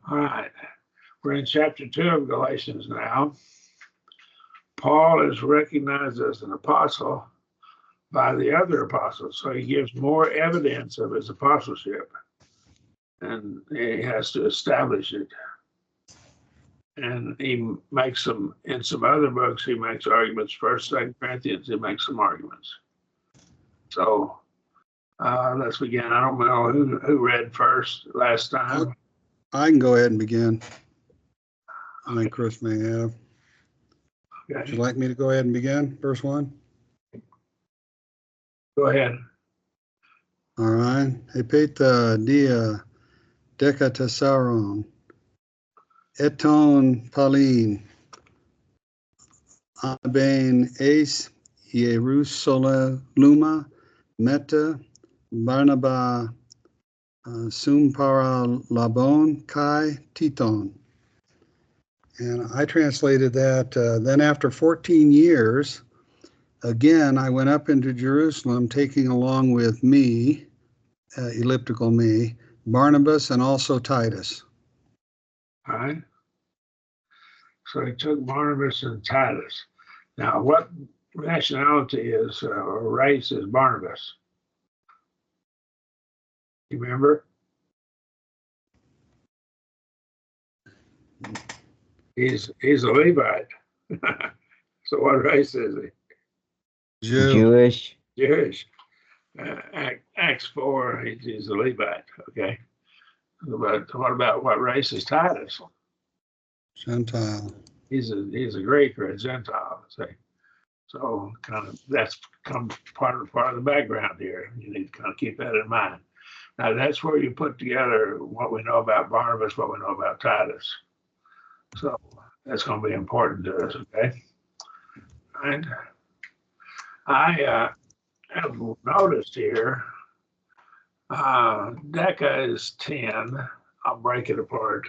All right. We're in chapter 2 of Galatians now. Paul is recognized as an apostle by the other apostles, so he gives more evidence of his apostleship, and he has to establish it. And he makes some, in some other books, he makes arguments. First, 2 Corinthians, he makes some arguments. So let's begin. I don't know who read first last time. I can go ahead and begin. I think Chris may have. Okay. Would you like me to go ahead and begin? Verse 1? Go ahead. All right. Epeta dia decatessaron, eton palin, aben es Jerusalema, meta, Barnaba, sum para labon kai titon. And I translated that, then after 14 years, again, I went up into Jerusalem, taking along with me, elliptical me, Barnabas and also Titus. All right. So he took Barnabas and Titus. Now, what nationality is or race is Barnabas? You remember? He's a Levite. So what race is he? Jewish. Jewish. Acts 4, he's a Levite. Okay. But what about what race is Titus? Gentile. He's a Greek or a Gentile. Say. So kind of that's part of the background here. You need to kind of keep that in mind. Now that's where you put together what we know about Barnabas, what we know about Titus. So that's going to be important to us, okay? And I have noticed here, deca is 10. I'll break it apart.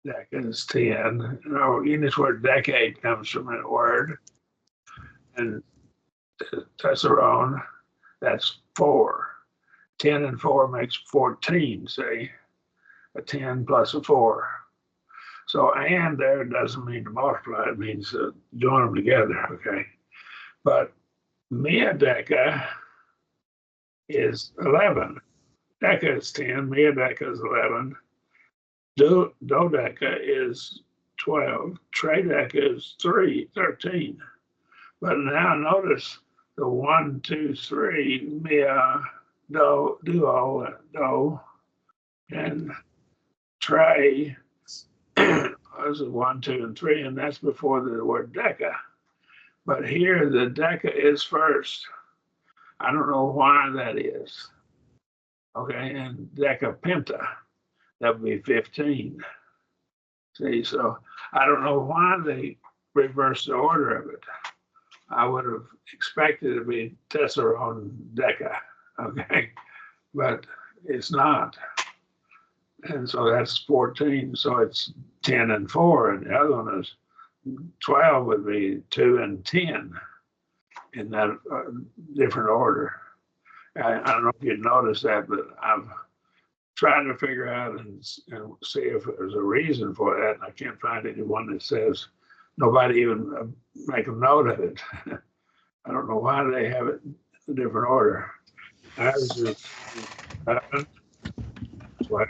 Deca is 10. In our English word decade comes from that word. And tesseron, that's 4. 10 and 4 makes 14, see? A 10 plus a 4. So and there doesn't mean to multiply, it means to join them together, okay? But meadeca is 11. Deca is 10, meadeca is 11. Dodeca is 12. Trideca is 13. But now notice the 1, 2, 3, mea, do, duo, do, and tre. This is 1, 2, and 3, and that's before the word deca. But here the deca is first. I don't know why that is. Okay, and decapenta, that would be 15. See, so I don't know why they reversed the order of it. I would have expected it to be tesseron deca, okay, but it's not. And so that's 14. So it's 10 and 4, and the other one is 12 would be 2 and 10 in that different order. I don't know if you'd noticed that, but I'm trying to figure out and see if there's a reason for that. And I can't find anyone that says nobody even make a note of it. I don't know why they have it in a different order. Ours is 11, 12.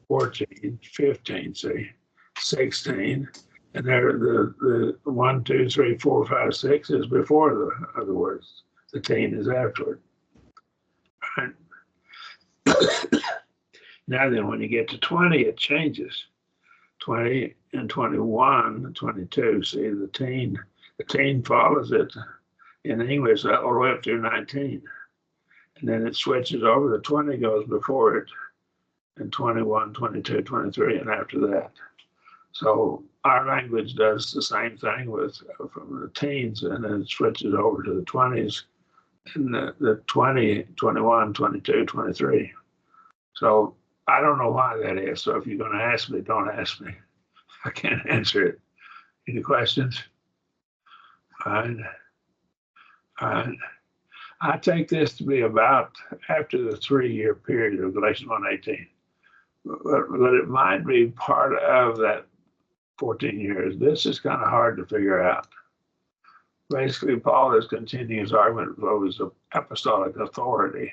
14, 15, see, 16, and there the 1, 2, 3, 4, 5, 6 is before the other words. The 10 is afterward. Right. Now then, when you get to 20, it changes. 20 and 21, and 22. See, the teen follows it in English all the way up through 19. And then it switches over. The 20 goes before it, and 21, 22, 23, and after that. So our language does the same thing with from the teens, and then it switches over to the 20s, and the 20, 21, 22, 23. So I don't know why that is. So if you're going to ask me, don't ask me. I can't answer it. Any questions? Fine. Fine. I take this to be about after the 3-year period of Galatians 1:18. But it might be part of that 14 years. This is kind of hard to figure out. Basically, Paul is continuing his argument of his apostolic authority.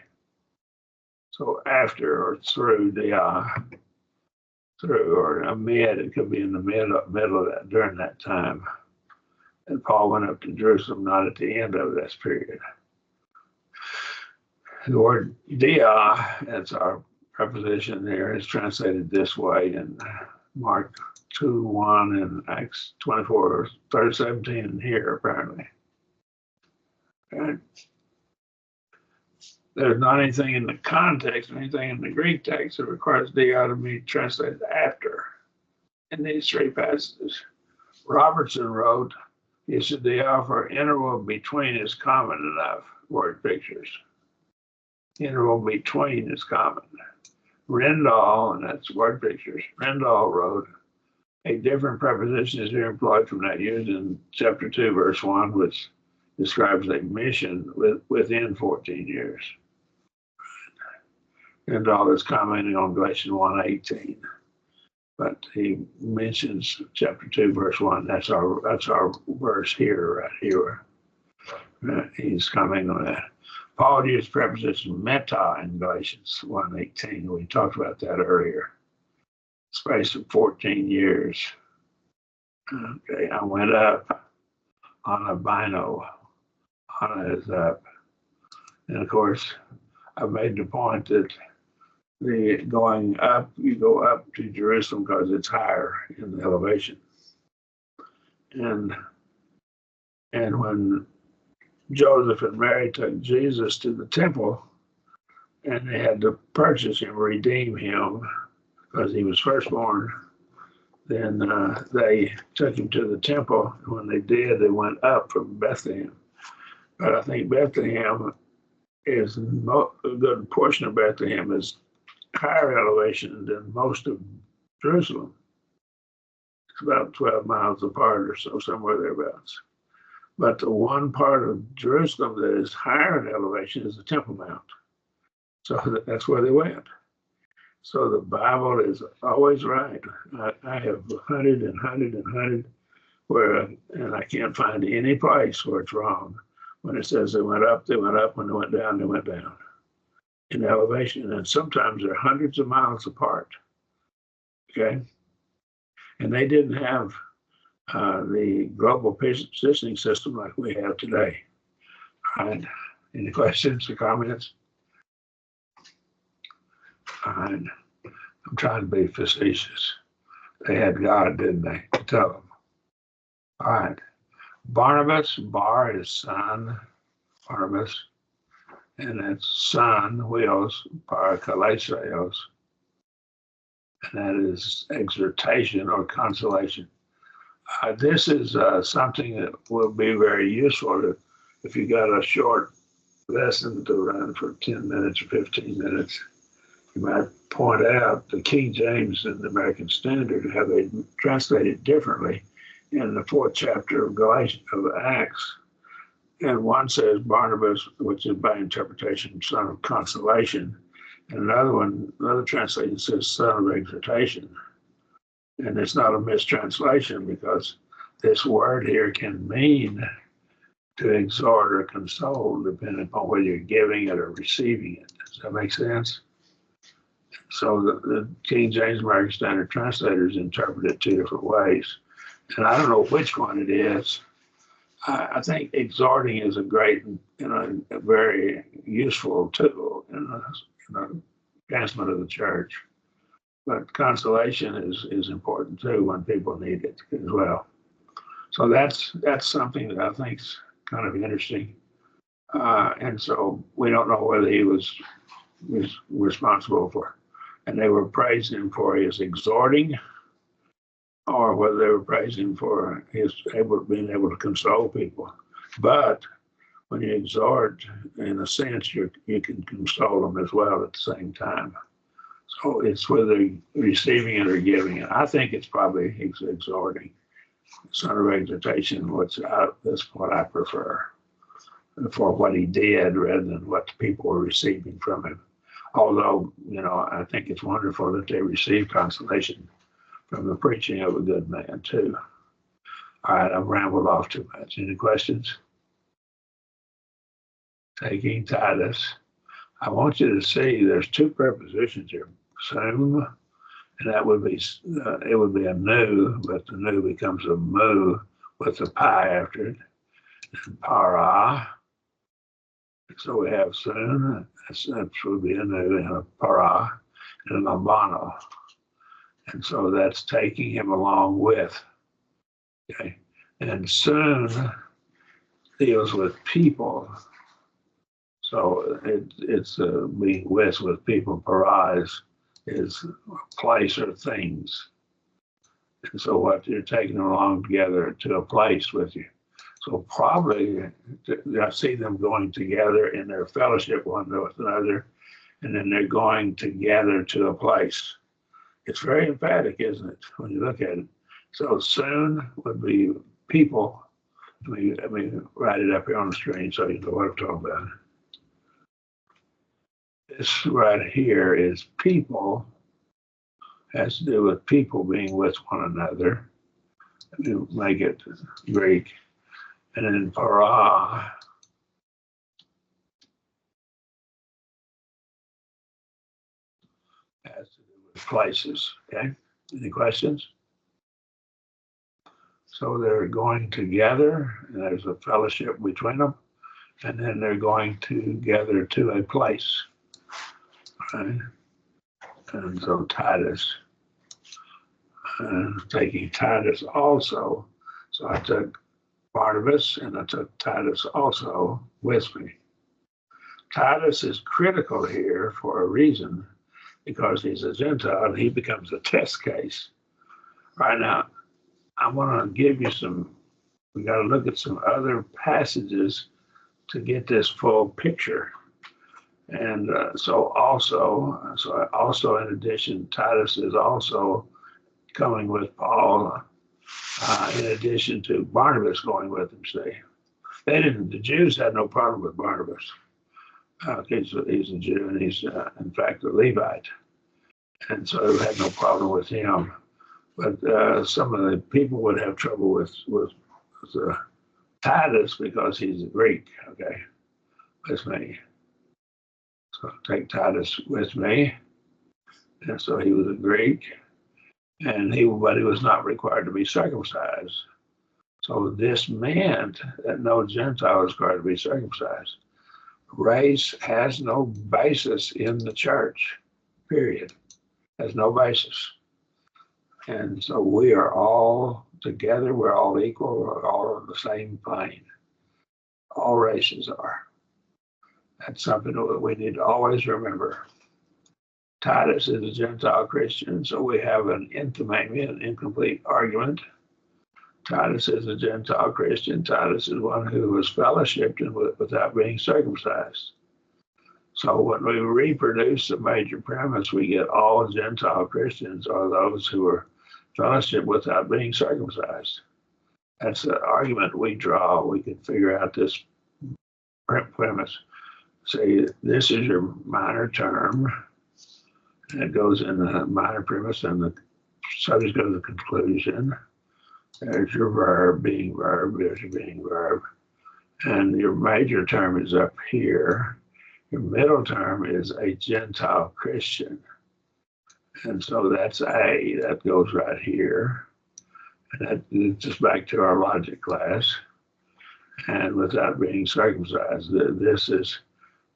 So after or through through or amid, it could be in the middle of that during that time. And Paul went up to Jerusalem, not at the end of this period. The word dia, as our preposition there, is translated this way in Mark 2:1 and Acts 24:17 and here, apparently. And there's not anything in the context, anything in the Greek text that requires dia to be translated after in these three passages. Robertson wrote, use of dia for interval between is common enough, word pictures. Interval between is common. Rendall, and that's word pictures, Rendall wrote, a different preposition is here employed from that used in chapter 2, verse 1, which describes a mission within 14 years. Rendall is commenting on Galatians 1:18, but he mentions chapter 2, verse 1. That's our verse here, right here. He's commenting on that. Paul used preposition meta in Galatians 1:18. We talked about that earlier. Space of 14 years. Okay, I went up on a bino. On is up. And of course, I made the point that the going up, you go up to Jerusalem because it's higher in the elevation. And when Joseph and Mary took Jesus to the temple, and they had to purchase him, redeem him, because he was firstborn, then they took him to the temple. And when they did, they went up from Bethlehem. But I think Bethlehem is, a good portion of Bethlehem is higher elevation than most of Jerusalem. It's about 12 miles apart or so, somewhere thereabouts. But the one part of Jerusalem that is higher in elevation is the Temple Mount. So that's where they went. So the Bible is always right. I have hunted and hunted and hunted and I can't find any place where it's wrong. When it says they went up, they went up. When they went down, they went down in elevation. And sometimes they're hundreds of miles apart. Okay. And they didn't have the global positioning system like we have today. All right. Any questions or comments? All right. I'm trying to be facetious. They had God, didn't they, to tell them. All right. Barnabas, bar is son, Barnabas, and that's son, wheels, parakaleseos, and that is exhortation or consolation. This is something that will be very useful if you got a short lesson to run for 10 minutes or 15 minutes. You might point out the King James and the American Standard, how they translate it differently in the 4th chapter of Galatians, of Acts. And one says Barnabas, which is by interpretation, son of consolation. And another translation says son of exhortation. And it's not a mistranslation because this word here can mean to exhort or console, depending upon whether you're giving it or receiving it. Does that make sense? So the King James American Standard translators interpret it 2 different ways. And I don't know which one it is. I think exhorting is a great and a very useful tool in the advancement of the church. But consolation is important too when people need it as well. So that's something that I think is kind of interesting. And so we don't know whether he was responsible for, and they were praising him for his exhorting, or whether they were praising him for his being able to console people. But when you exhort, in a sense, you can console them as well at the same time. So it's whether receiving it or giving it. I think it's probably exhorting. Son of exhortation, that's what I prefer. for what he did rather than what the people were receiving from him. Although, I think it's wonderful that they receive consolation from the preaching of a good man, too. All right, I've rambled off too much. Any questions? Taking Titus. I want you to see there's two prepositions here. Soon, and that would be, it would be a new, but the new becomes a mu with a pi after it. And para. So we have soon, that would be a new, and a para, and a lambano. And so that's taking him along with. Okay. And soon deals with people. So it's being with people. Para is a place or things. And so what you're taking along together to a place with you. So probably I see them going together in their fellowship one with another, and then they're going together to a place. It's very emphatic, isn't it, when you look at it? So soon would be people. Let me write it up here on the screen so you know what I'm talking about. This right here is people, has to do with people being with one another. Let me make it Greek. And then para has to do with places. Okay. Any questions? So they're going together, and there's a fellowship between them, and then they're going together to a place. Okay. And so Titus, taking Titus also. So I took Barnabas and I took Titus also with me. Titus is critical here for a reason, because he's a Gentile and he becomes a test case. Right now, I want to give you we got to look at some other passages to get this full picture. And so in addition, Titus is also coming with Paul, in addition to Barnabas going with him. See, the Jews had no problem with Barnabas. He's a Jew, and he's in fact a Levite, and so they had no problem with him. But some of the people would have trouble with Titus because he's a Greek. Okay, with me. So I'll take Titus with me, and so he was a Greek, but he was not required to be circumcised. So this meant that no Gentile is required to be circumcised. Race has no basis in the church, period. Has no basis. And so we are all together, we're all equal, we're all on the same plane. All races are. That's something that we need to always remember. Titus is a Gentile Christian, so we have maybe an incomplete argument. Titus is a Gentile Christian. Titus is one who was fellowshipped without being circumcised. So when we reproduce the major premise, we get all Gentile Christians are those who are fellowship without being circumcised. That's the argument we draw. We can figure out this premise. Say, this is your minor term, and it goes in the minor premise, and the subject goes to the conclusion. There's your verb, being verb, there's your being verb. And your major term is up here. Your middle term is a Gentile Christian. And so that's A, that goes right here. And that leads us back to our logic class. And without being circumcised, this is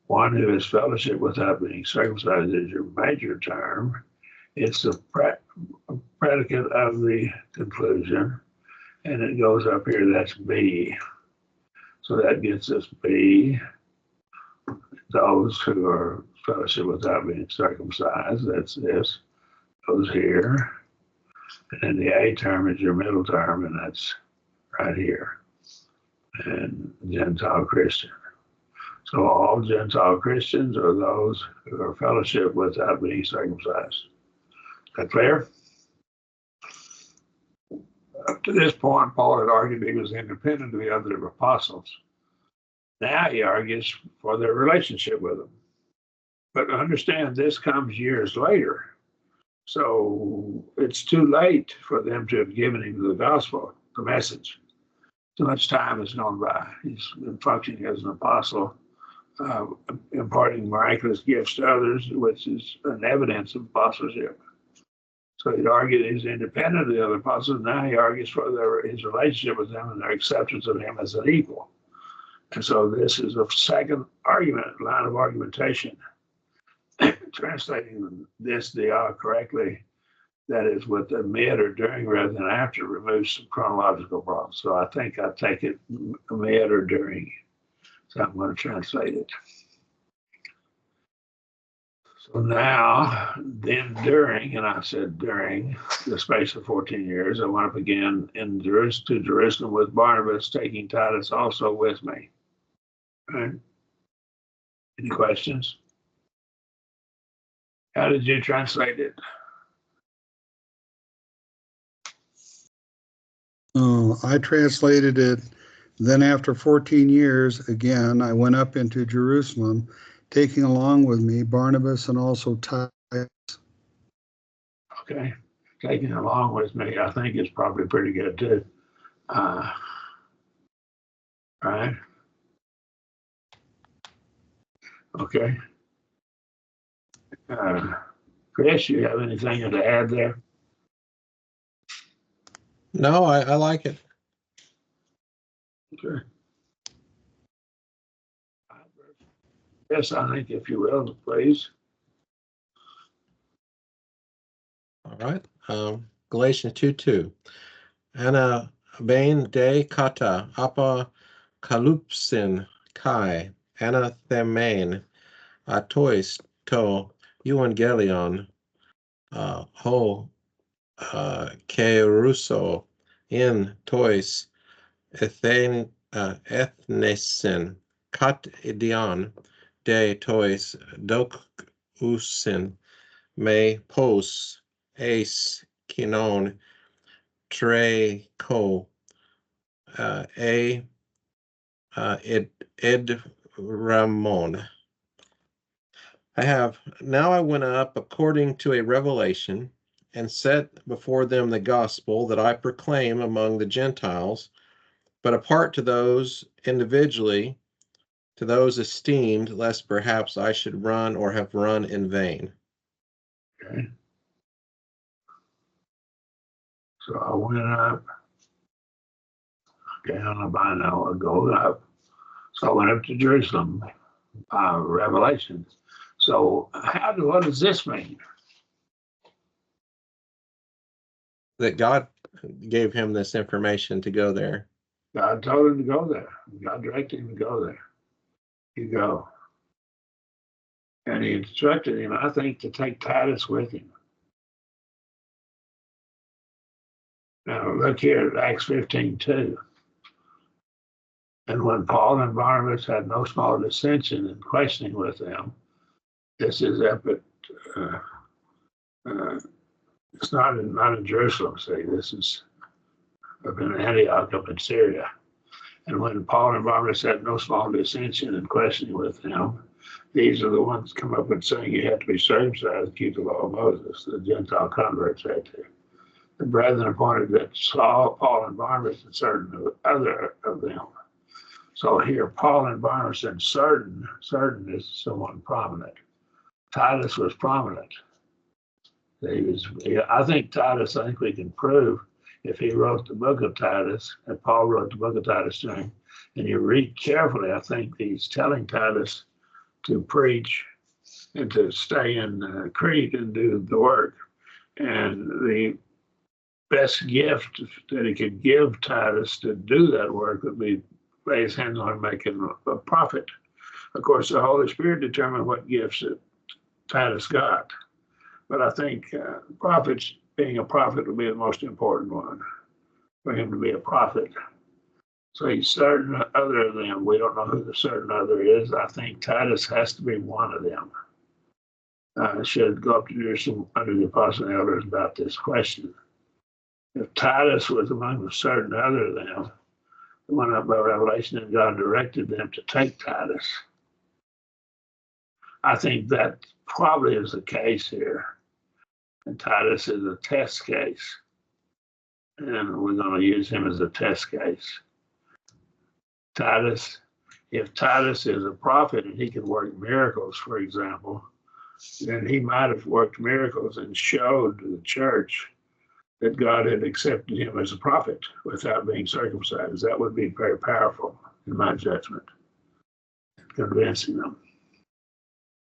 one who is fellowship without being circumcised is your major term. It's the predicate of the conclusion. And it goes up here, that's B. So that gets us B, those who are fellowship without being circumcised, that's this, goes here. And then the A term is your middle term, and that's right here. And Gentile Christian. So all Gentile Christians are those who are fellowship without being circumcised. Is that clear? Up to this point, Paul had argued he was independent of the other apostles. Now he argues for their relationship with him. But understand, this comes years later. So it's too late for them to have given him the gospel, the message. Too much time has gone by. He's been functioning as an apostle, imparting miraculous gifts to others, which is an evidence of apostleship. So he'd argued he's independent of the other apostles. Now he argues for his relationship with them and their acceptance of him as an equal. And so this is a second argument, line of argumentation. Translating this dia correctly, that is with amid or during rather than after, removes some chronological problems. So I think I take it amid or during. So I'm going to translate it. So now, then during, and I said during the space of 14 years, I went up again to Jerusalem with Barnabas, taking Titus also with me. All right. Any questions? How did you translate it? Oh, I translated it. Then after 14 years, again, I went up into Jerusalem, taking along with me Barnabas and also Titus. Okay. Taking along with me, I think is probably pretty good too. Right. Okay. Chris, you have anything to add there? No, I like it. Okay. Yes, I think if you will, please. All right. Galatians 2:2. Anna bain de kata apa kalupsin kai anathemein atois to evangelion ho keruso in tois ethnesin kat idion de tois doc usin me pos ace kinon tre co ed Ramon. I went up according to a revelation and set before them the gospel that I proclaim among the Gentiles, but apart to those individually, to those esteemed, lest perhaps I should run or have run in vain. Okay. So I went up. Okay, I don't know by now. I'll go up. So I went up to Jerusalem, Revelations. So what does this mean? That God gave him this information to go there. God told him to go there. God directed him to go there. You go. And he instructed him, I think, to take Titus with him. Now look here at Acts 15:2. And when Paul and Barnabas had no small dissension in questioning with them, this is up at, it's not in Jerusalem, see, this is up in Antioch, up in Syria. And when Paul and Barnabas had no small dissension in questioning with them, these are the ones come up and saying you have to be circumcised to keep the law of Moses, the Gentile converts had to. The brethren appointed that Saul, Paul, and Barnabas and certain other of them. So here, Paul and Barnabas and certain is someone prominent. Titus was prominent. I think Titus, I think we can prove if he wrote the book of Titus, and Paul wrote the book of Titus to him, and you read carefully, I think he's telling Titus to preach and to stay in Crete and do the work. And the best gift that he could give Titus to do that work would be lay his hands on making a prophet. Of course, the Holy Spirit determined what gifts that Titus got. But I think prophets, being a prophet would be the most important one for him to be a prophet. So he's certain other of them. We don't know who the certain other is. I think Titus has to be one of them. Should go up to Jerusalem under the apostles and elders about this question. If Titus was among the certain other of them, went up by revelation, and God directed them to take Titus. I think that probably is the case here. And Titus is a test case. And we're going to use him as a test case. Titus, if Titus is a prophet and he can work miracles, for example, then he might have worked miracles and showed the church that God had accepted him as a prophet without being circumcised. That would be very powerful, in my judgment, convincing them.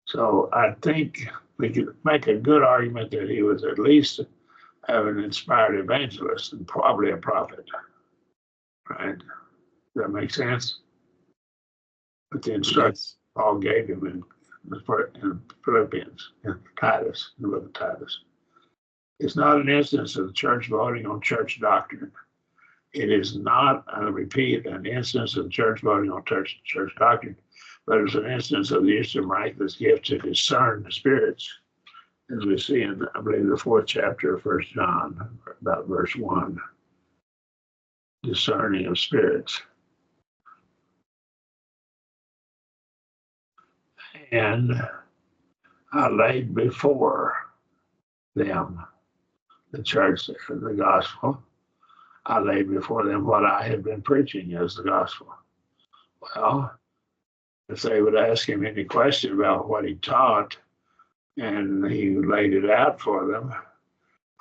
So I think we could make a good argument that he was at least an inspired evangelist and probably a prophet, right? Does that make sense? But the instructions Paul gave him in Philippians, in Titus, in the book of Titus. It's not an instance of the church voting on church doctrine. It is not, I repeat, an instance of the church voting on church doctrine, but it's an instance of the use of miraculous gift to discern the spirits, as we see in, I believe, the 4th chapter of 1 John, about verse 1, discerning of spirits. And I laid before them, the church, the gospel. I laid before them what I had been preaching as the gospel. Well, if they would ask him any question about what he taught, and he laid it out for them,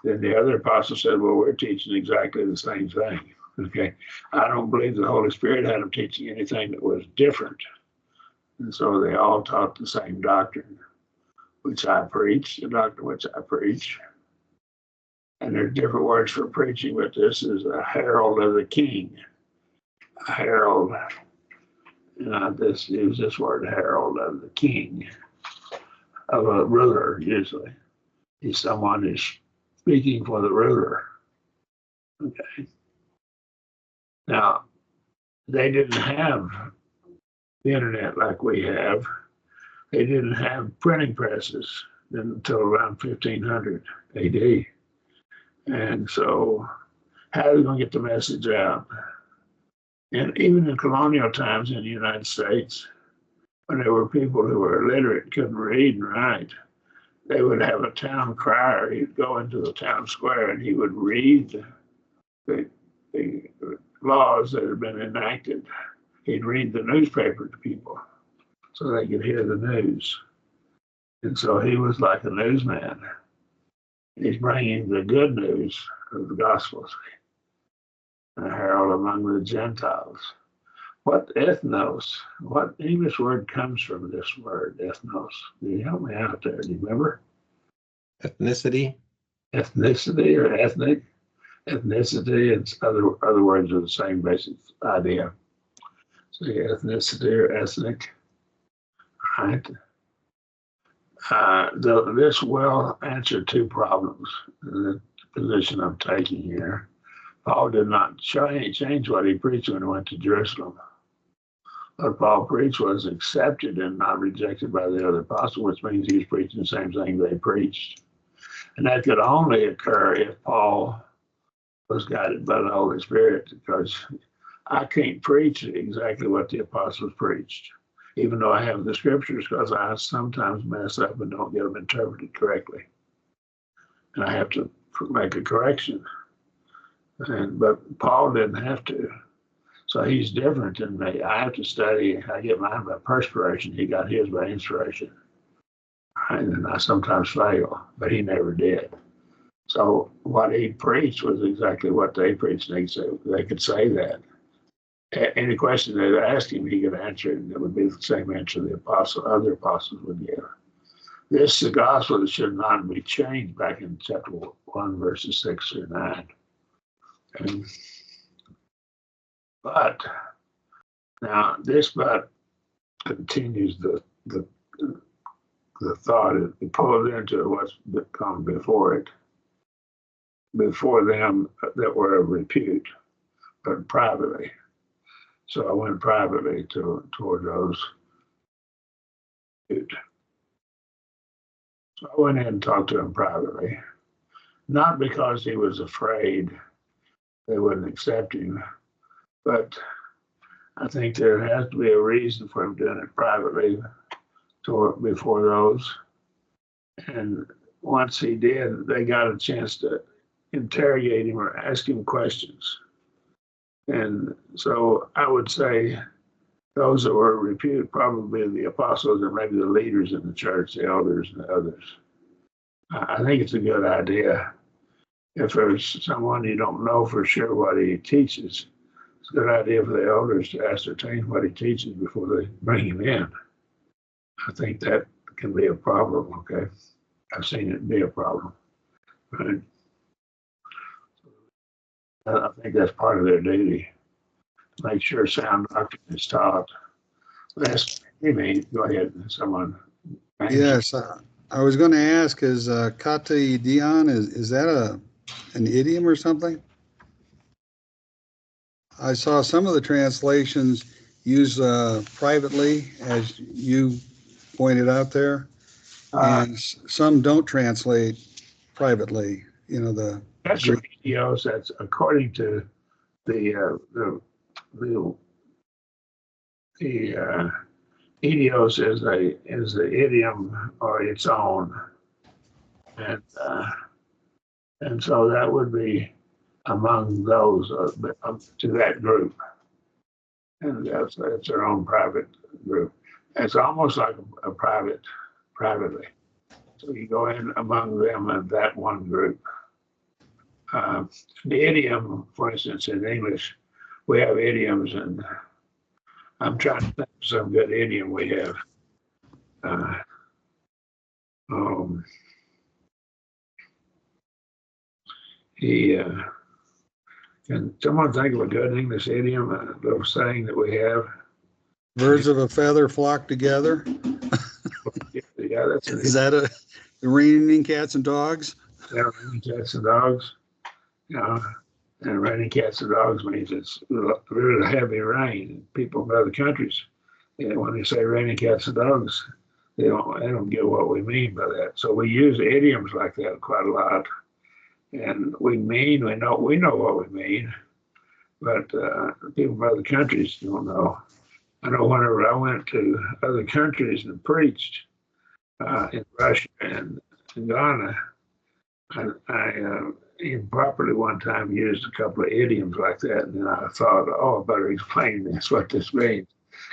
then the other apostles said, well, we're teaching exactly the same thing. Okay. I don't believe the Holy Spirit had them teaching anything that was different. And so they all taught the same doctrine, which I preach, the doctrine which I preach. And there's different words for preaching, but this is a herald of the king. A herald, use this word, herald of the king, of a ruler, usually. He's someone who's speaking for the ruler. Okay. Now, they didn't have the internet like we have. They didn't have printing presses until around 1500 AD. And so how are they going to get the message out? And even in colonial times in the United States, when there were people who were illiterate, couldn't read and write, they would have a town crier. He'd go into the town square and he would read the laws that had been enacted. He'd read the newspaper to people so they could hear the news. And so he was like a newsman. He's bringing the good news of the gospel, a herald among the Gentiles. What ethnos, what English word comes from this word, ethnos? Can you help me out there? Do you remember? Ethnicity. Ethnicity or ethnic? Ethnicity and other words are the same basic idea. So ethnicity or ethnic, right? This will answer two problems in the position I'm taking here. Paul did not change what he preached when he went to Jerusalem. What Paul preached was accepted and not rejected by the other apostles, which means he's preaching the same thing they preached. And that could only occur if Paul was guided by the Holy Spirit, because I can't preach exactly what the apostles preached, even though I have the scriptures, because I sometimes mess up and don't get them interpreted correctly. And I have to make a correction. But Paul didn't have to. So he's different than me. I have to study. I get mine by perspiration. He got his by inspiration. And I sometimes fail, but he never did. So what he preached was exactly what they preached. They could say that. Any question they asked him, he could answer it, and it would be the same answer the other apostles would give. This is the gospel that should not be changed back in chapter 1, verses 6 through 9. But now this but continues the thought. It pulls into what's come before it, before them that were of repute, but privately. So I went privately toward those. So I went in and talked to him privately, not because he was afraid they wouldn't accept him, but I think there has to be a reason for him doing it privately before those. And once he did, they got a chance to interrogate him or ask him questions. And so I would say those that were reputed, probably the apostles or maybe the leaders in the church, the elders and the others. I think it's a good idea. If there's someone you don't know for sure what he teaches, it's a good idea for the elders to ascertain what he teaches before they bring him in. I think that can be a problem, okay? I've seen it be a problem. Right? I think that's part of their duty, to make sure sound doctrine is taught. That's, you mean, go ahead, someone. Yes, I was going to ask, is kata dion, is that an idiom or something? I saw some of the translations use privately, as you pointed out there, and some don't translate privately. You know, the That's the videos. That's according to the idios is the idiom or its own, and so that would be among those to that group, and that's their own private group. It's almost like a privately. So you go in among them and that one group. The idiom, for instance, in English, we have idioms, and I'm trying to think of some good idiom we have. Can someone think of a good English idiom, a little saying that we have? Birds of a feather flock together. Yeah, that's Is that the raining cats and dogs? Yeah, raining cats and dogs. Yeah, and raining cats and dogs means it's really heavy rain. People in other countries, when they say raining cats and dogs, they don't get what we mean by that. So we use idioms like that quite a lot, and we know what we mean, but people from other countries don't know. I know whenever I went to other countries and preached in Russia and in Ghana, I improperly one time used a couple of idioms like that, and then I thought, oh, I better explain this, what this means,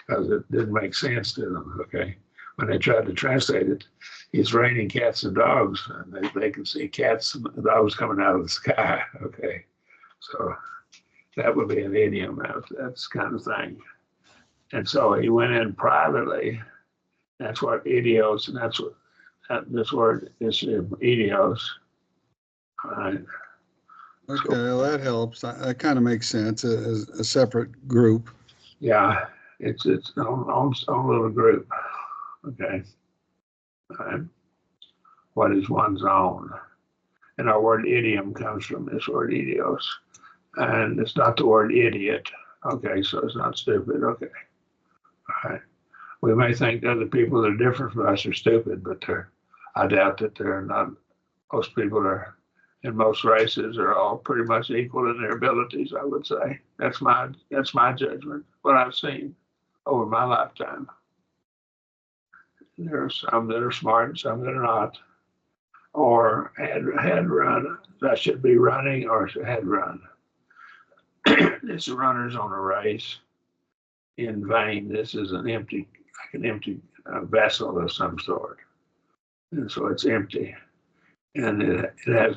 because it didn't make sense to them, okay? When they tried to translate it, it's raining cats and dogs, and they can see cats and dogs coming out of the sky, okay? So that would be an idiom, that's kind of thing. And so he went in privately. That's what idios, and that's what this word is, idios. Right. Okay, well, that helps. That kind of makes sense as a separate group. Yeah, it's own little group. Okay. Right. What is one's own? And our word idiom comes from this word idios. And it's not the word idiot. Okay, so it's not stupid. Okay. All right. We may think other people that are different from us are stupid, but I doubt that they're not. Most people are, in most races, are all pretty much equal in their abilities, I would say. That's my judgment, what I've seen over my lifetime. There are some that are smart and some that are not, or had run, that should be running, or had run. This runner's on a race in vain. This is an empty vessel of some sort. And so it's empty. And it has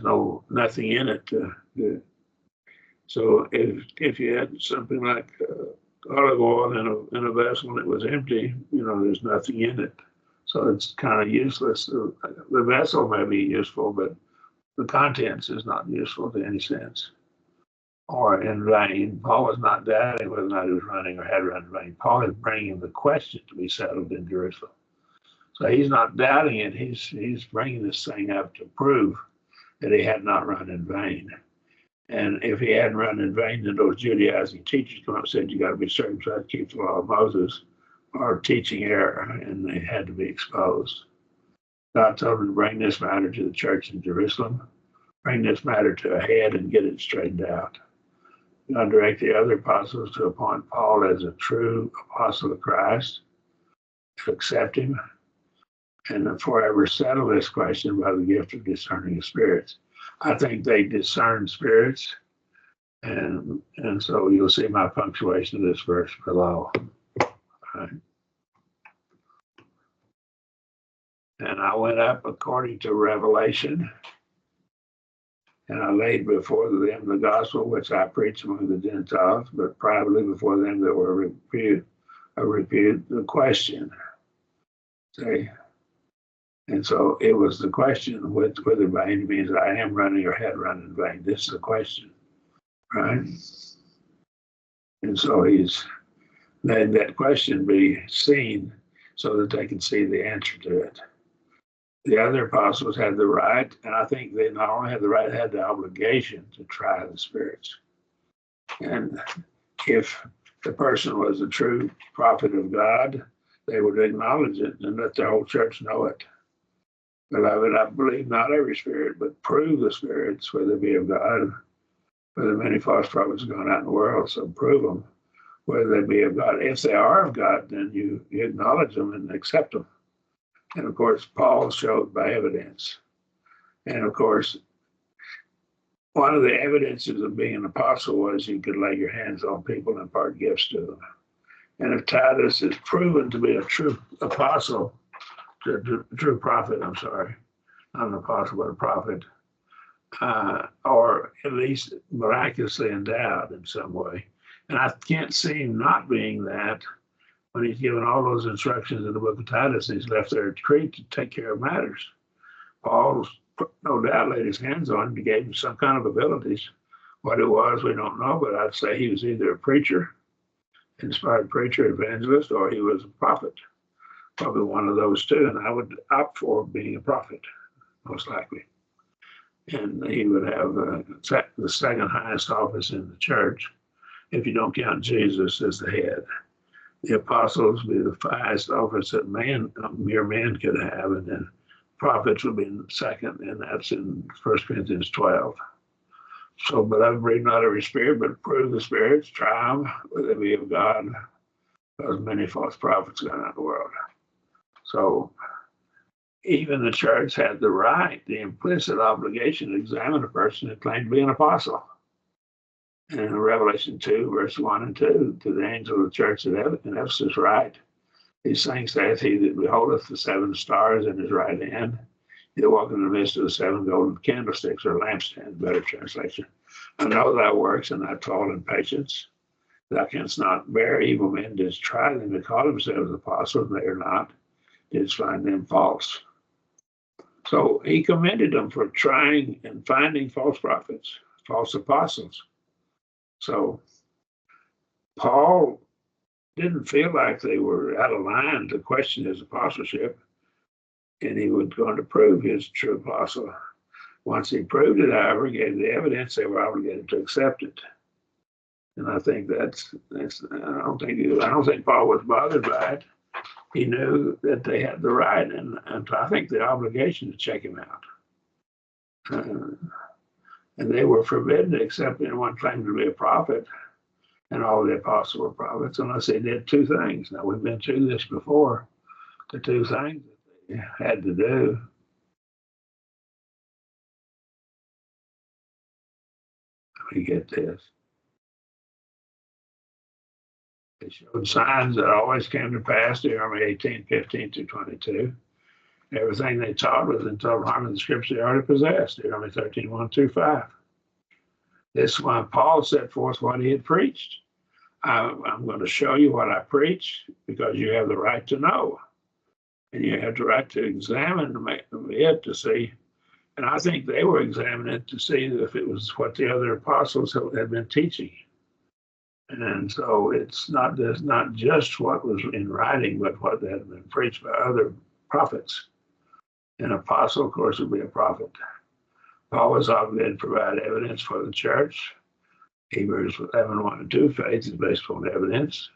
nothing in it. So if you had something like olive oil in a vessel and it was empty, there's nothing in it. So it's kind of useless. The vessel may be useful, but the contents is not useful to any sense. Or in vain. Paul was not doubting whether or not he was running or had run in vain. Paul is bringing the question to be settled in Jerusalem. So he's not doubting it. He's bringing this thing up to prove that he had not run in vain. And if he hadn't run in vain, then those Judaizing teachers come up and said, you got to be circumcised, keep the law of Moses, or teaching error, and they had to be exposed. God told him to bring this matter to the church in Jerusalem, bring this matter to a head and get it straightened out. God direct the other apostles to appoint Paul as a true apostle of Christ, to accept him, and forever settle this question by the gift of discerning of spirits. I think they discern spirits, and so you'll see my punctuation of this verse below. Right. And I went up according to Revelation, and I laid before them the gospel which I preach among the Gentiles, but privately before them that were reputed the question. See? And so it was the question whether by any means I am running or had run in vain. This is the question, right? And so he's letting that question be seen so that they can see the answer to it. The other apostles had the right, and I think they not only had the right, they had the obligation to try the spirits. And if the person was a true prophet of God, they would acknowledge it and let the whole church know it. Beloved, I believe not every spirit, but prove the spirits, whether they be of God, whether many false prophets have gone out in the world, so prove them, whether they be of God. If they are of God, then you acknowledge them and accept them. And of course, Paul showed by evidence. And of course, one of the evidences of being an apostle was you could lay your hands on people and impart gifts to them. And if Titus is proven to be a true apostle, true prophet, I'm sorry, not an apostle, but a prophet, or at least miraculously endowed in some way. And I can't see him not being that when he's given all those instructions in the book of Titus, and he's left there at Crete to take care of matters. Paul, no doubt, laid his hands on him and gave him some kind of abilities. What it was, we don't know, but I'd say he was either a preacher, inspired preacher, evangelist, or he was a prophet. Probably one of those two, and I would opt for being a prophet, most likely. And he would have the second highest office in the church, if you don't count Jesus as the head. The apostles would be the highest office that mere man could have, and then prophets would be in second, and that's in 1 Corinthians 12. So, beloved, read not every spirit, but prove the spirits, try them, whether they be of God, because many false prophets gone out in the world. So, even the church had the right, the implicit obligation to examine a person who claimed to be an apostle. And in Revelation 2, verse 1 and 2, to the angel of the church in Ephesus write, these things saith he that beholdeth the seven stars in his right hand, he that walketh in the midst of the seven golden candlesticks, or lampstands, better translation. I know thy works and thy toil and patience. Thou canst not bear evil men, didst try them that call themselves apostles, and they are not, didst find them false. So he commended them for trying and finding false prophets, false apostles. So Paul didn't feel like they were out of line to question his apostleship, and he was going to prove his true apostle. Once he proved it, however, gave the evidence, they were obligated to accept it. And I think that's I don't think Paul was bothered by it. He knew that they had the right and I think the obligation to check him out. And they were forbidden to accept anyone claiming to be a prophet, and all the apostles were prophets, unless they did two things. Now, we've been through this before. The two things that they had to do. Let me get this. They showed signs that always came to pass, Deuteronomy 18:15-22. Everything they taught was in total harmony with the scripture they already possessed, Deuteronomy 13:1-5. This is why Paul set forth what he had preached. I'm going to show you what I preach because you have the right to know. And you have the right to examine it to see. And I think they were examining it to see if it was what the other apostles had been teaching. And so it's not just what was in writing, but what had been preached by other prophets. An apostle, of course, would be a prophet. Paul was obligated to provide evidence for the church. Hebrews 11:1-2, faith is based on evidence.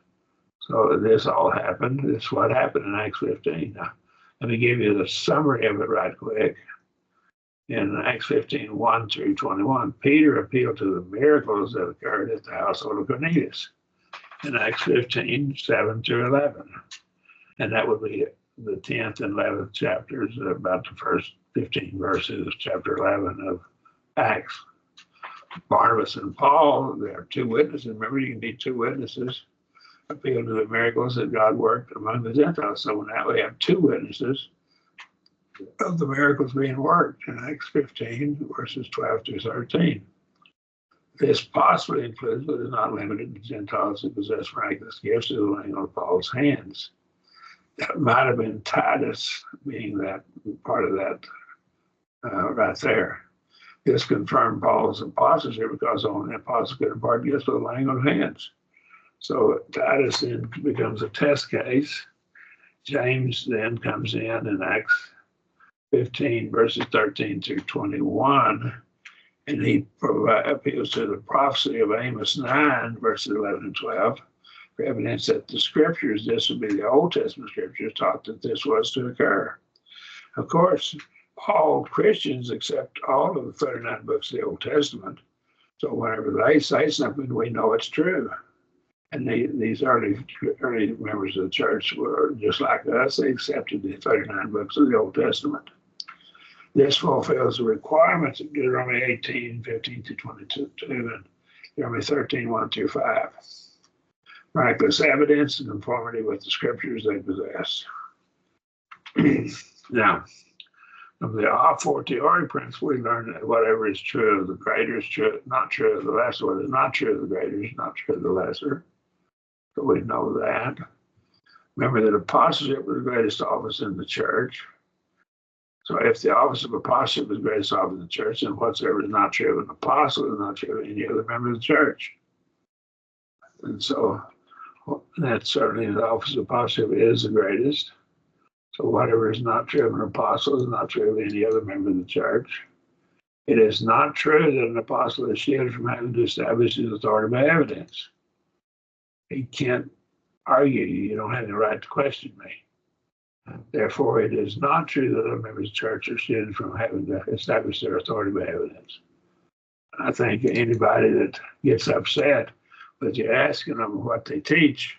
So this all happened. This is what happened in Acts 15. Now, let me give you the summary of it right quick. In Acts 15, 1 through 21, Peter appealed to the miracles that occurred at the household of Cornelius. In Acts 15, 7 through 11. And that would be the 10th and 11th chapters, about the first 15 verses of chapter 11 of Acts. Barnabas and Paul, they are two witnesses. Remember, you need two witnesses. Appeal to the miracles that God worked among the Gentiles. So now we have two witnesses of the miracles being worked in Acts 15, verses 12 through 13. This possibly includes, but is not limited to Gentiles who possess miraculous gifts through the laying on Paul's hands. That might have been Titus being that part of that right there. This confirmed Paul's apostleship because only the apostle could impart gifts with the laying on hands. So Titus then becomes a test case. James then comes in Acts 15, verses 13 through 21, and he appeals to the prophecy of Amos 9, verses 11 and 12, for evidence that the scriptures, this would be the Old Testament scriptures, taught that this was to occur. Of course, all Christians accept all of the 39 books of the Old Testament. So whenever they say something, we know it's true. And these early members of the church were just like us. They accepted the 39 books of the Old Testament. This fulfills the requirements of Deuteronomy 18, 15 to 22, and Deuteronomy 13, 1 through 5. Miraculous evidence and conformity with the scriptures they possess. Now, from the a fortiori principle, we learn that whatever is true of the greater is true, not true of the lesser. What is not true of the greater is not true of the lesser. So we know that. Remember that apostleship was the greatest office in the church. So if the office of apostleship is the greatest office in the church, then whatsoever is not true of an apostle is not true of any other member of the church. And so that certainly the office of apostleship is the greatest. So whatever is not true of an apostle is not true of any other member of the church. It is not true that an apostle is shielded from having to establish his authority by evidence. He can't argue. You don't have the right to question me. Therefore, it is not true that other members of the church are shielded from having to establish their authority by evidence. I think anybody that gets upset with you asking them what they teach,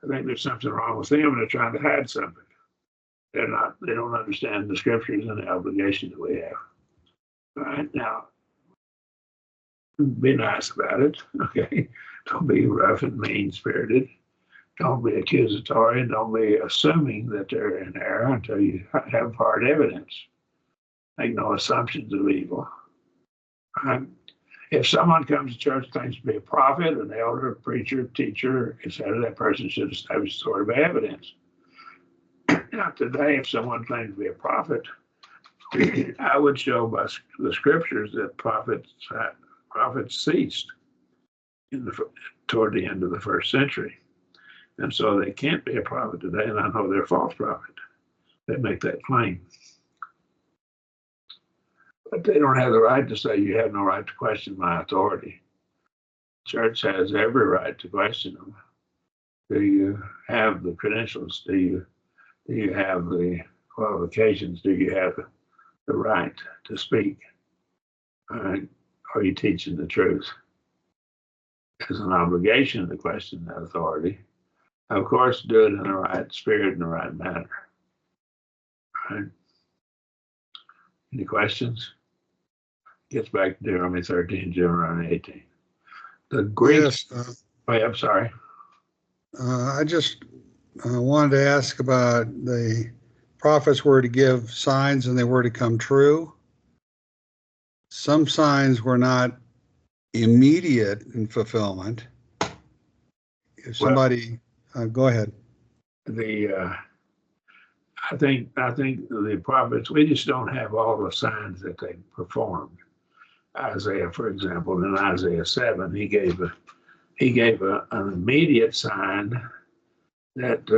I think there's something wrong with them and they're trying to hide something. They don't understand the scriptures and the obligation that we have. All right, now, be nice about it, okay? Don't be rough and mean-spirited. Don't be accusatory, and don't be assuming that they're in error until you have hard evidence. Make no assumptions of evil. Right? If someone comes to church and claims to be a prophet, an elder, a preacher, teacher, etc., that person should establish authority by evidence. Now, today, if someone claims to be a prophet, I would show by the scriptures that prophets ceased toward the end of the first century. And so they can't be a prophet today, and I know they're a false prophet. They make that claim. But they don't have the right to say, you have no right to question my authority. Church has every right to question them. Do you have the credentials? Do you have the qualifications? Do you have the right to speak? Are you teaching the truth? There's an obligation to question that authority. Of course, do it in the right spirit and the right manner. Right? Any questions? Gets back to Deuteronomy 13, Deuteronomy 18. The Greeks. Yes, I'm sorry. I just wanted to ask about the prophets were to give signs and they were to come true. Some signs were not immediate in fulfillment. If somebody, go ahead. I think the prophets, we just don't have all the signs that they performed. Isaiah, for example, in Isaiah 7, he gave an immediate sign that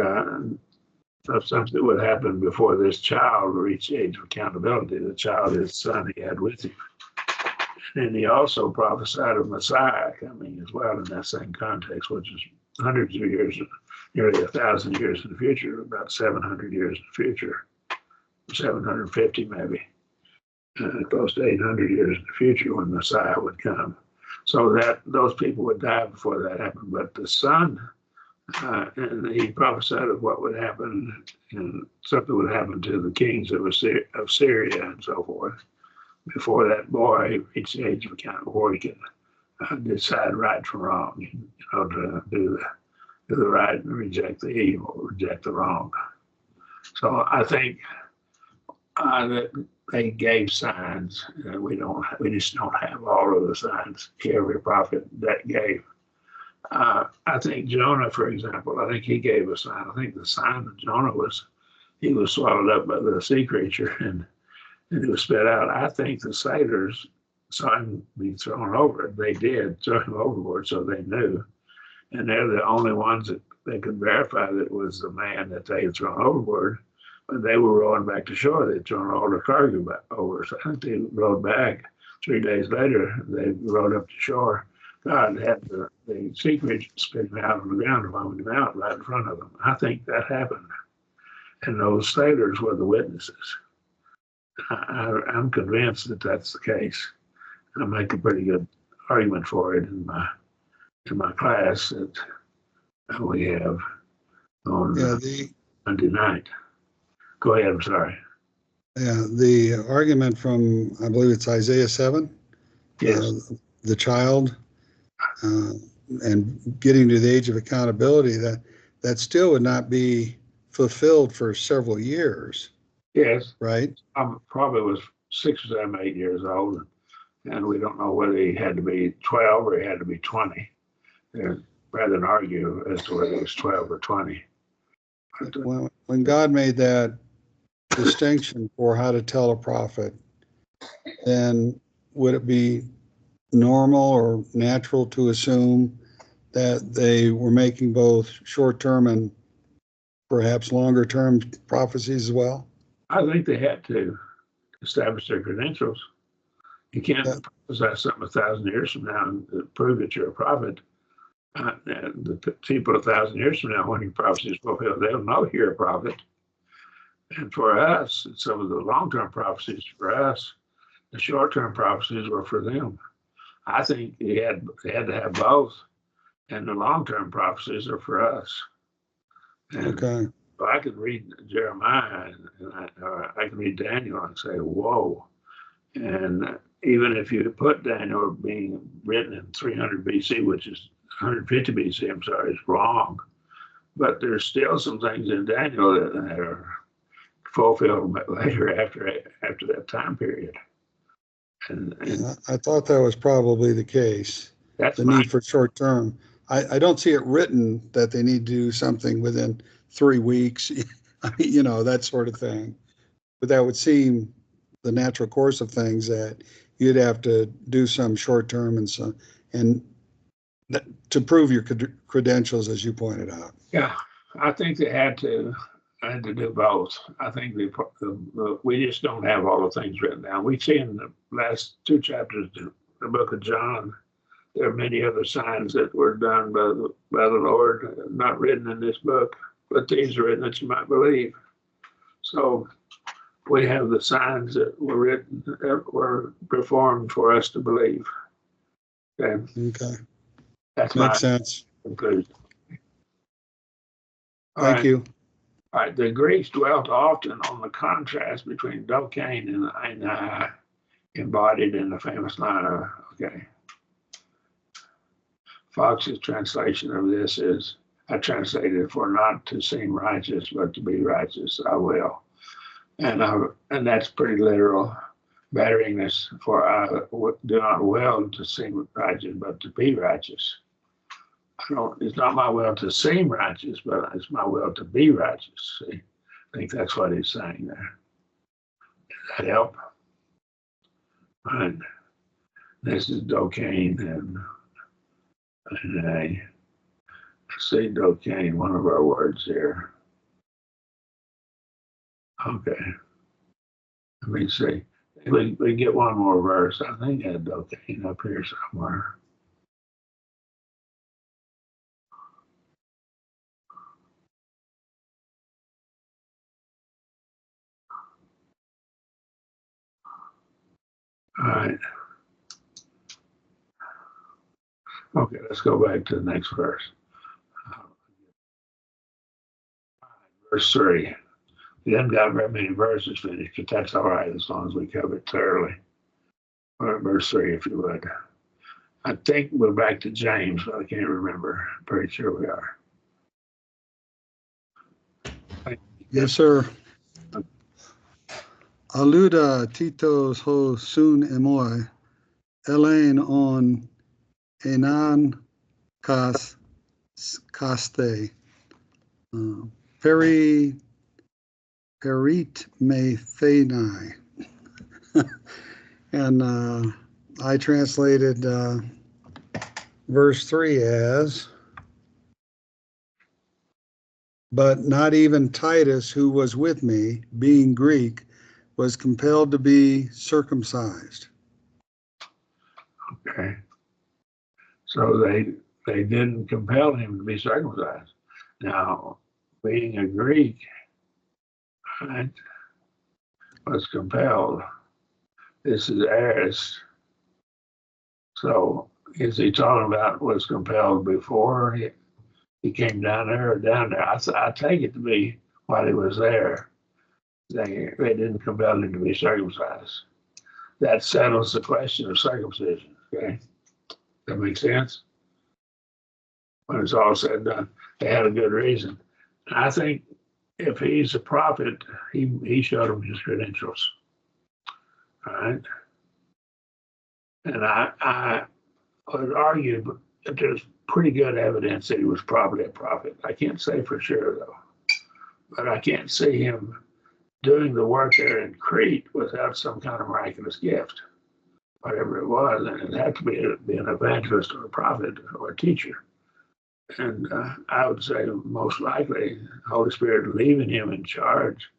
of something that would happen before this child reached the age of accountability. The child, his son, he had with him. And he also prophesied of Messiah coming as well in that same context, which is hundreds of years, nearly 1,000 years in the future, about 700 years in the future, 750 maybe. close to 800 years in the future when Messiah would come. So that those people would die before that happened. But the Son, and he prophesied of what would happen, and something would happen to the kings of Syria and so forth. Before that boy reached the age of account before he could decide right from wrong, to do the right and reject the evil, reject the wrong. So I think that they gave signs. We just don't have all of the signs every prophet that gave. I think Jonah, for example, I think he gave a sign. I think the sign of Jonah was he was swallowed up by the sea creature and he was spit out. I think the sailors saw him be thrown over. They did throw him overboard, so they knew. And they're the only ones that they could verify that it was the man that they had thrown overboard. When they were rowing back to shore, they'd thrown all their cargo back over. So I think they rowed back. 3 days later, they rowed up to shore. God had the sea creature spitting out on the ground and vomiting him out right in front of them. I think that happened. And those sailors were the witnesses. I'm convinced that that's the case. I make a pretty good argument for it in my class that we have on Monday night. Go ahead, I'm sorry. Yeah, the argument from, I believe it's Isaiah 7. Yes. The child and getting to the age of accountability, that still would not be fulfilled for several years. Yes. Right? I probably was 6 or 7, 8 years old, and we don't know whether he had to be 12 or he had to be 20. Rather than argue as to whether it was 12 or 20. When God made that distinction for how to tell a prophet, then would it be normal or natural to assume that they were making both short-term and perhaps longer-term prophecies as well? I think they had to establish their credentials. You can't possess something 1,000 years from now and prove that you're a prophet. The people 1,000 years from now, when your prophecy is fulfilled, they'll know you're a prophet. And for us, some of the long-term prophecies for us, the short-term prophecies were for them. I think they had to have both, and the long-term prophecies are for us. And okay. I could read Jeremiah and I could read Daniel and say, whoa. And even if you put Daniel being written in 300 BC, which is 150 BC, I'm sorry, is wrong. But there's still some things in Daniel that are fulfilled later after that time period. And I thought that was probably the case. That's the need for short term. I don't see it written that they need to do something within 3 weeks, I mean, that sort of thing. But that would seem the natural course of things, that you'd have to do some short term and to prove your credentials, as you pointed out. Yeah, I think they had to do both. I think we just don't have all the things written down. We see in the last 2 chapters of the book of John, there are many other signs that were done by the Lord, not written in this book, but these are written that you might believe. So we have the signs that were written, that were performed for us to believe. Okay. That's makes sense. Conclusion. Thank you. All right. The Greeks dwelt often on the contrast between Dokain and embodied in the famous line of, okay. Fox's translation of this is, I translated it, for not to seem righteous, but to be righteous, I will. And that's pretty literal. Bettering this, for I do not will to seem righteous, but to be righteous. It's not my will to seem righteous, but it's my will to be righteous. See, I think that's what he's saying there. Does that help? And this is Dokain and let's see, Dokain, one of our words here. Okay. Let me see. We get one more verse. I think I had Dokain up here somewhere. All right. Okay, let's go back to the next verse. Verse 3. We haven't got very many verses finished, but that's all right as long as we cover it thoroughly. All right, verse 3, if you would. I think we're back to James, but I can't remember. I'm pretty sure we are. Yes, sir. Aluda titos ho sun emoi, elaine on enan caste, peri perit me thenai. And I translated verse 3 as, but not even Titus, who was with me, being Greek, was compelled to be circumcised. Okay. So they didn't compel him to be circumcised. Now, being a Greek, right, was compelled. This is Aris. So is he talking about was compelled before he came down there or down there? I take it to be while he was there. They didn't compel him to be circumcised. That settles the question of circumcision. Okay. That makes sense? When it's all said and done, they had a good reason. And I think if he's a prophet, he showed them his credentials. All right. And I would argue that there's pretty good evidence that he was probably a prophet. I can't say for sure, though. But I can't see him doing the work there in Crete without some kind of miraculous gift, whatever it was. And it had to be an evangelist or a prophet or a teacher. And I would say most likely the Holy Spirit leaving him in charge,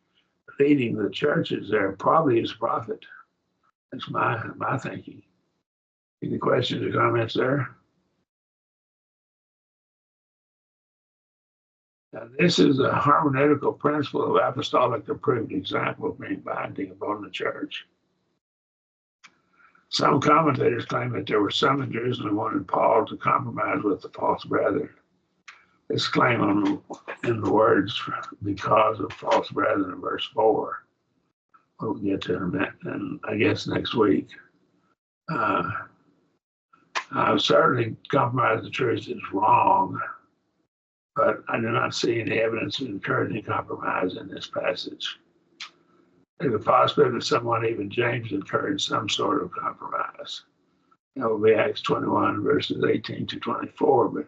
leading the churches there, probably is a prophet. That's my thinking. Any questions or comments there? Now, this is a hermeneutical principle of apostolic approved example being binding upon the church. Some commentators claim that there were some in Jerusalem who wanted Paul to compromise with the false brethren. This claim in the words because of false brethren in verse 4. We'll get to in a minute, and I guess next week. Certainly compromise the truth is wrong, but I do not see any evidence of encouraging compromise in this passage. There's a possibility that someone, even James, encouraged some sort of compromise. That will be Acts 21, verses 18 to 24, but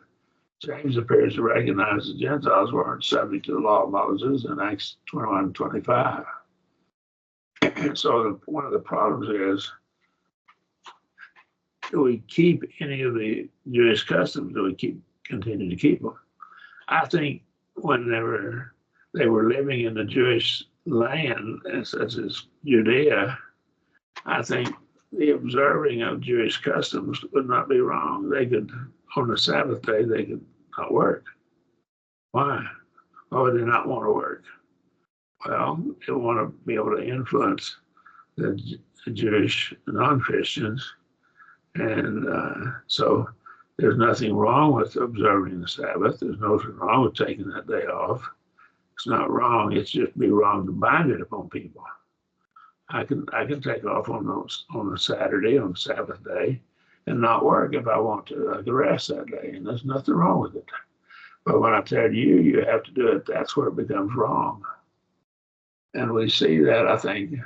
James appears to recognize the Gentiles weren't subject to the law of Moses in Acts 21 and 25. And so one of the problems is, do we keep any of the Jewish customs? Do we continue to keep them? I think whenever they were living in the Jewish land, such as Judea, I think the observing of Jewish customs would not be wrong. They could, on the Sabbath day, they could not work. Why? Why would they not want to work? Well, they want to be able to influence the Jewish non-Christians. And so there's nothing wrong with observing the Sabbath. There's nothing wrong with taking that day off. It's not wrong. It's just be wrong to bind it upon people. I can take off on a Saturday, on Sabbath day, and not work if I want to. I can rest that day, and there's nothing wrong with it. But when I tell you, you have to do it, that's where it becomes wrong. And we see that, I think,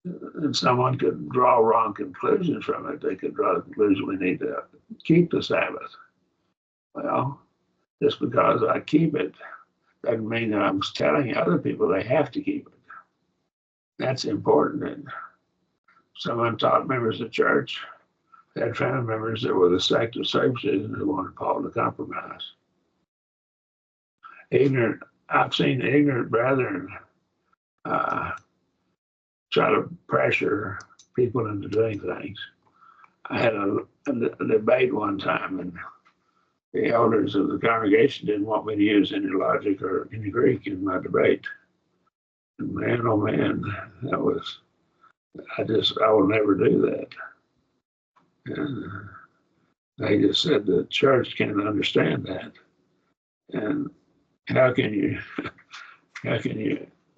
and someone could draw wrong conclusions from it. They could draw the conclusion we need to keep the Sabbath. Well, just because I keep it doesn't mean that I'm telling other people they have to keep it. That's important. And some untaught members of the church had family members that were the sect of circumcision who wanted Paul to compromise. I've seen ignorant brethren try to pressure people into doing things. I had a debate one time, and the elders of the congregation didn't want me to use any logic or any Greek in my debate. And man, oh man, that was I will never do that. And they just said the church can't understand that. And how can you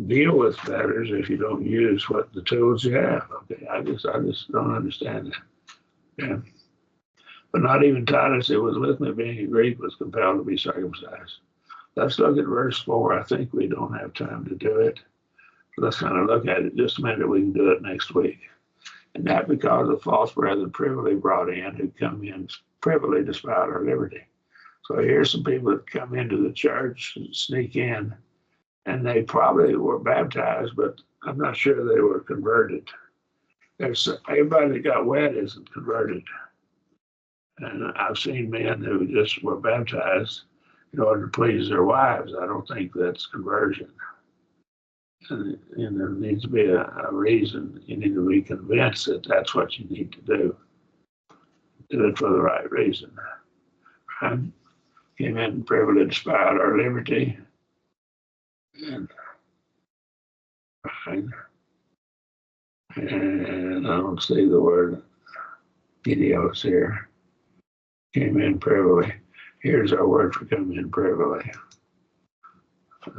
deal with debtors if you don't use what the tools you have? Okay, I just don't understand that. Yeah. But not even Titus, it was with me being a Greek, was compelled to be circumcised. Let's look at verse 4. I think we don't have time to do it. Let's kind of look at it just a minute. We can do it next week. And that because of false brethren privily brought in who come in privily despite our liberty. So here's some people that come into the church and sneak in, and they probably were baptized, but I'm not sure they were converted. Everybody that got wet isn't converted. And I've seen men who just were baptized in order to please their wives. I don't think that's conversion. And there needs to be a reason. You need to be convinced that that's what you need to do. Do it for the right reason. Right? Came in privileged by our liberty. And, right? And I don't see the word idios here. Came in privily. Here's our word for come in privily.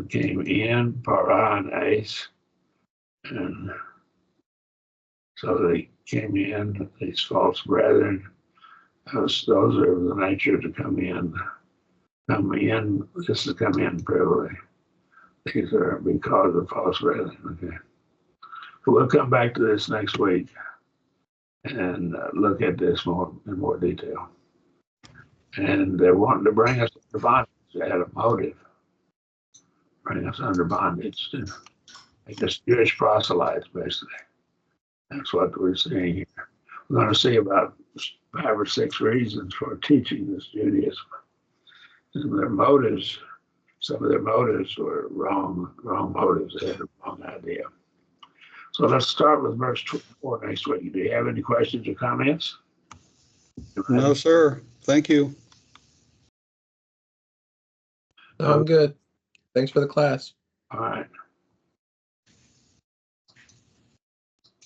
Came in, paranes, and so they came in, these false brethren. Those are of the nature to come in. This is come in privily. These are because of false brethren. Okay. So we'll come back to this next week and look at this in more detail. And they're wanting to bring us under bondage. They had a motive. Bring us under bondage to make us Jewish proselytes, basically. That's what we're seeing here. We're going to see about 5 or 6 reasons for teaching this Judaism. And their motives, some of their motives were wrong motives. They had a wrong idea. So let's start with verse 4 next week. Do you have any questions or comments? No, sir. Thank you. No, I'm good. Thanks for the class. All right.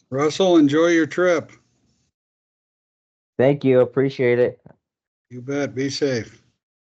Russell, enjoy your trip. Thank you. Appreciate it. You bet. Be safe.